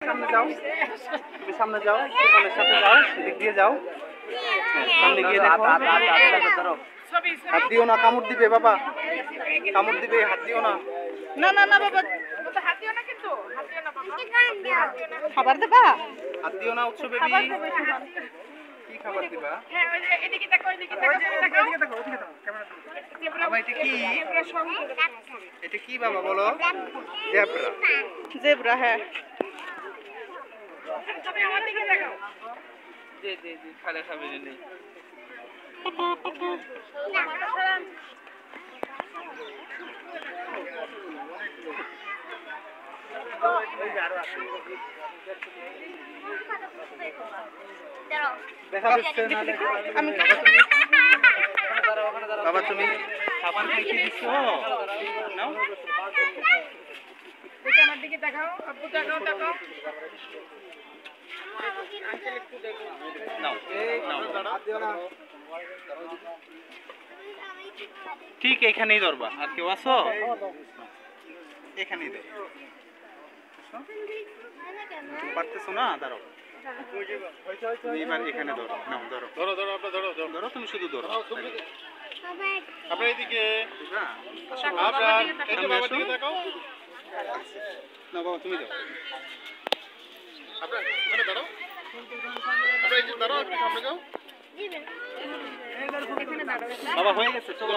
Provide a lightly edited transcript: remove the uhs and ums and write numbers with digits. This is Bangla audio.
সামনে যাও, তুমি সামনে যাও, দোকানের সাথে যাও, এদিক দিয়ে যাও, সামনে গিয়ে দেখো। হাত দিও না, কামড় দিবে বাবা, কামড় দিবে, হাত দিও না। না না না বাবা, হাত দিও না, কিন্তু হাত দিও না বাবা, খাবার দেবা? হাত দিও না উৎস বেবি। কি খাবার দিবা? হ্যাঁ, ওই যে এদিকে দেখো, এদিকে দেখো, এদিকে দেখো, ওদিকে দেখো, ক্যামেরা দেখো। বাবা এটা কি? এটা কি বাবা বলো? জেব্রা। জেব্রা, হ্যাঁ। তুমি আমার দিকে দেখো। জি জি জি, খালে খাবে নেই। দেখা যাচ্ছে না। আমি বাবা তুমি খাবার খাইতে দিছো? নাও। এটা আমার দিকে দেখাও, আব্বু দেখাও, দেখাও। নাও, নাও। ঠিক এখানেই ধরবা। আর কেউ আছো? এখানেই ধরো। পারতেছো না? দাঁড়াও। তুমি এবার এখানে ধরো। নাও ধরো। ধরো ধরো, আপনারা ধরো, ধরো, তুমি শুধু ধরো। আপনার এদিকে। আপনার এই বাবার দিকে তাকাও। না বাবা তুমি দাও। আপনারা এখানে দাঁড়াও। আপনারা এই যে দাঁড়াও, একটু সামনে যাও। বাবা হয়ে গেছে, চলো।